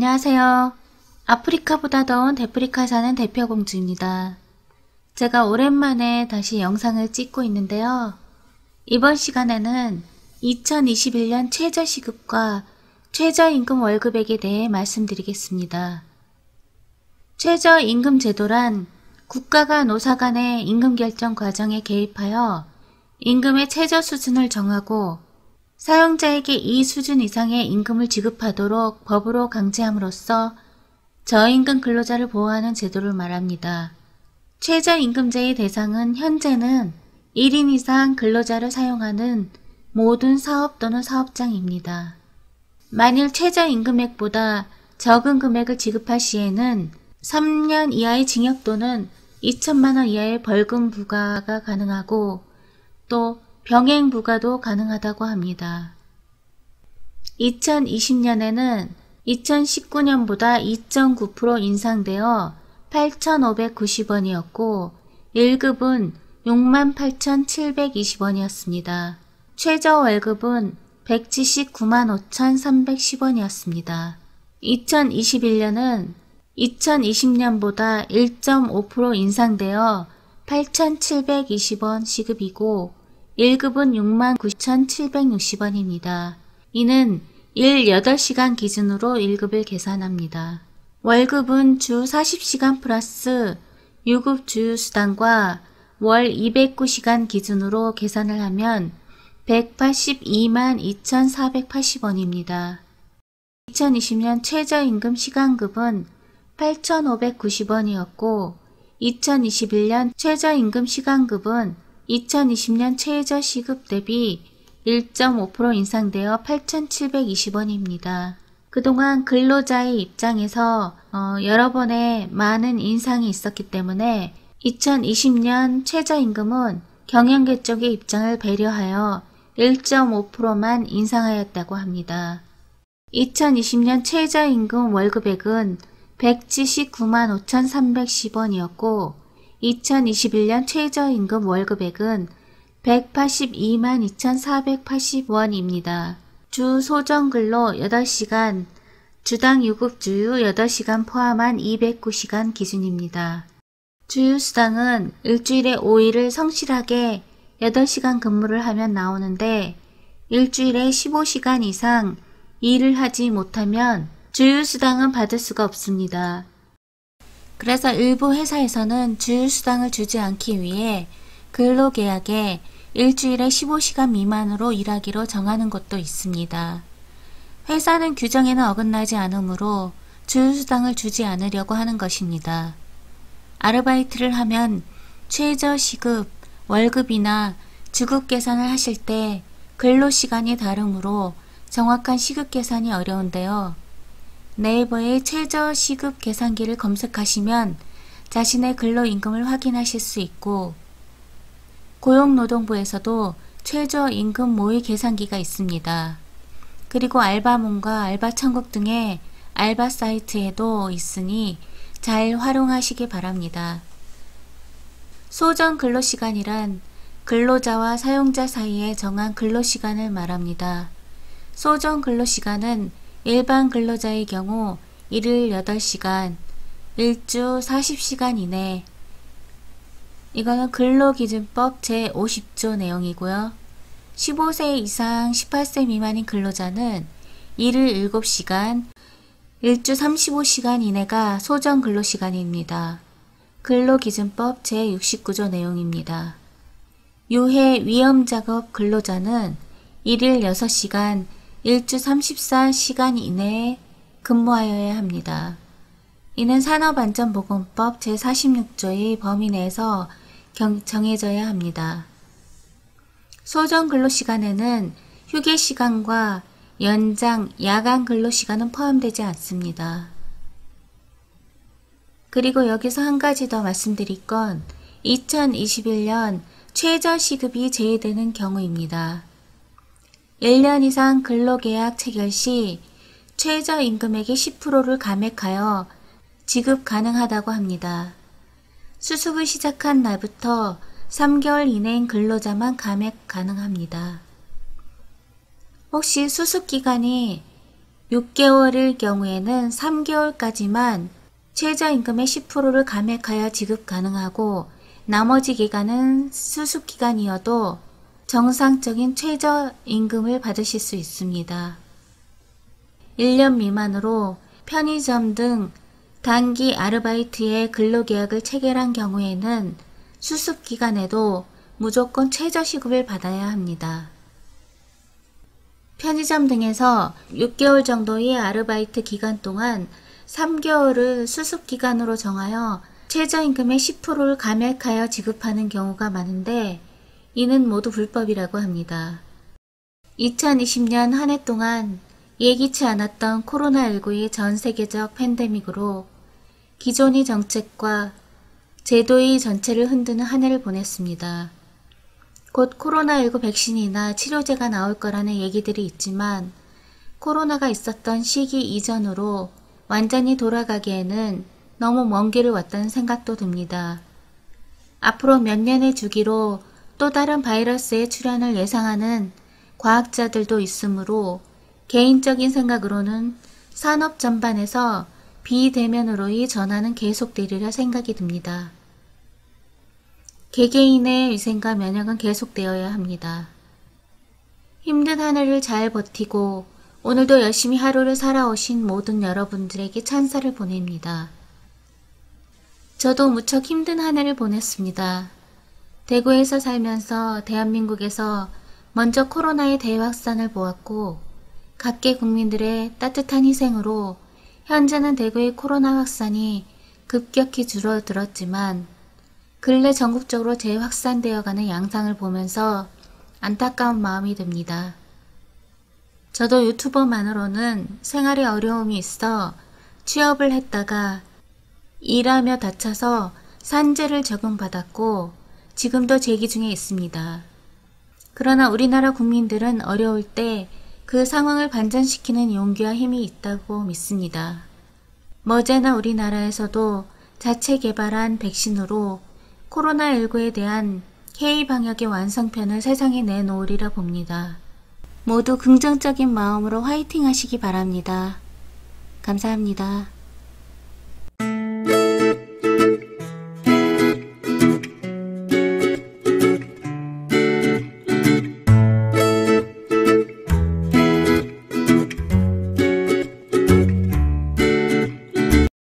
안녕하세요. 아프리카보다 더운 데프리카 사는 대표공주입니다. 제가 오랜만에 다시 영상을 찍고 있는데요. 이번 시간에는 2021년 최저시급과 최저임금 월급액에 대해 말씀드리겠습니다. 최저임금 제도란 국가가 노사 간의 임금 결정 과정에 개입하여 임금의 최저 수준을 정하고 사용자에게 이 수준 이상의 임금을 지급하도록 법으로 강제함으로써 저임금 근로자를 보호하는 제도를 말합니다. 최저임금제의 대상은 현재는 1인 이상 근로자를 사용하는 모든 사업 또는 사업장입니다. 만일 최저임금액보다 적은 금액을 지급할 시에는 3년 이하의 징역 또는 2천만 원 이하의 벌금 부과가 가능하고 또 병행 부과도 가능하다고 합니다. 2020년에는 2019년보다 2.9% 인상되어 8,590원이었고 1급은 68,720원이었습니다. 최저 월급은 179만 5,310원이었습니다. 2021년은 2020년보다 1.5% 인상되어 8,720원 시급이고 1급은 69,760원입니다. 이는 일 8시간 기준으로 1급을 계산합니다. 월급은 주 40시간 플러스 유급 주휴수당과 월 209시간 기준으로 계산을 하면 182만 2,480원입니다. 2020년 최저임금 시간급은 8,590원이었고 2021년 최저임금 시간급은 2020년 최저시급 대비 1.5% 인상되어 8,720원입니다. 그동안 근로자의 입장에서 여러 번의 많은 인상이 있었기 때문에 2020년 최저임금은 경영계 쪽의 입장을 배려하여 1.5%만 인상하였다고 합니다. 2020년 최저임금 월급액은 179만 5,310원이었고 2021년 최저임금 월급액은 182만 2,480원입니다. 주 소정근로 8시간, 주당 유급 주휴 8시간 포함한 209시간 기준입니다. 주휴수당은 일주일에 5일을 성실하게 8시간 근무를 하면 나오는데 일주일에 15시간 이상 일을 하지 못하면 주휴수당은 받을 수가 없습니다. 그래서 일부 회사에서는 주휴수당을 주지 않기 위해 근로계약에 일주일에 15시간 미만으로 일하기로 정하는 곳도 있습니다. 회사는 규정에는 어긋나지 않으므로 주휴수당을 주지 않으려고 하는 것입니다. 아르바이트를 하면 최저시급, 월급이나 주급 계산을 하실 때 근로시간이 다르므로 정확한 시급 계산이 어려운데요. 네이버에 최저시급 계산기를 검색하시면 자신의 근로임금을 확인하실 수 있고 고용노동부에서도 최저임금 모의 계산기가 있습니다. 그리고 알바몬과 알바천국 등의 알바 사이트에도 있으니 잘 활용하시기 바랍니다. 소정 근로시간이란 근로자와 사용자 사이에 정한 근로시간을 말합니다. 소정 근로시간은 일반 근로자의 경우 일일 8시간, 일주 40시간 이내, 이거는 근로기준법 제50조 내용이고요. 15세 이상 18세 미만인 근로자는 일일 7시간, 일주 35시간 이내가 소정 근로시간입니다. 근로기준법 제69조 내용입니다. 유해 위험작업 근로자는 일일 6시간, 일주 34시간 이내에 근무하여야 합니다. 이는 산업안전보건법 제46조의 범위 내에서 정해져야 합니다. 소정 근로시간에는 휴게시간과 연장, 야간 근로시간은 포함되지 않습니다. 그리고 여기서 한 가지 더 말씀드릴 건 2021년 최저시급이 제외되는 경우입니다. 1년 이상 근로계약 체결 시 최저임금액의 10%를 감액하여 지급 가능하다고 합니다. 수습을 시작한 날부터 3개월 이내인 근로자만 감액 가능합니다. 혹시 수습기간이 6개월일 경우에는 3개월까지만 최저임금의 10%를 감액하여 지급 가능하고 나머지 기간은 수습기간이어도 정상적인 최저임금을 받으실 수 있습니다. 1년 미만으로 편의점 등 단기 아르바이트의 근로계약을 체결한 경우에는 수습기간에도 무조건 최저시급을 받아야 합니다. 편의점 등에서 6개월 정도의 아르바이트 기간 동안 3개월을 수습기간으로 정하여 최저임금의 10%를 감액하여 지급하는 경우가 많은데 이는 모두 불법이라고 합니다. 2020년 한 해 동안 예기치 않았던 코로나19의 전 세계적 팬데믹으로 기존의 정책과 제도의 전체를 흔드는 한 해를 보냈습니다. 곧 코로나19 백신이나 치료제가 나올 거라는 얘기들이 있지만 코로나가 있었던 시기 이전으로 완전히 돌아가기에는 너무 먼 길을 왔다는 생각도 듭니다. 앞으로 몇 년의 주기로 또 다른 바이러스의 출현을 예상하는 과학자들도 있으므로 개인적인 생각으로는 산업 전반에서 비대면으로의 전환은 계속되리라 생각이 듭니다. 개개인의 위생과 면역은 계속되어야 합니다. 힘든 한 해를 잘 버티고 오늘도 열심히 하루를 살아오신 모든 여러분들에게 찬사를 보냅니다. 저도 무척 힘든 한 해를 보냈습니다. 대구에서 살면서 대한민국에서 먼저 코로나의 대확산을 보았고 각계 국민들의 따뜻한 희생으로 현재는 대구의 코로나 확산이 급격히 줄어들었지만 근래 전국적으로 재확산되어가는 양상을 보면서 안타까운 마음이 듭니다. 저도 유튜버만으로는 생활에 어려움이 있어 취업을 했다가 일하며 다쳐서 산재를 적용받았고 지금도 재기 중에 있습니다. 그러나 우리나라 국민들은 어려울 때 그 상황을 반전시키는 용기와 힘이 있다고 믿습니다. 머지않아 우리나라에서도 자체 개발한 백신으로 코로나19에 대한 K방역의 완성편을 세상에 내놓으리라 봅니다. 모두 긍정적인 마음으로 화이팅 하시기 바랍니다. 감사합니다.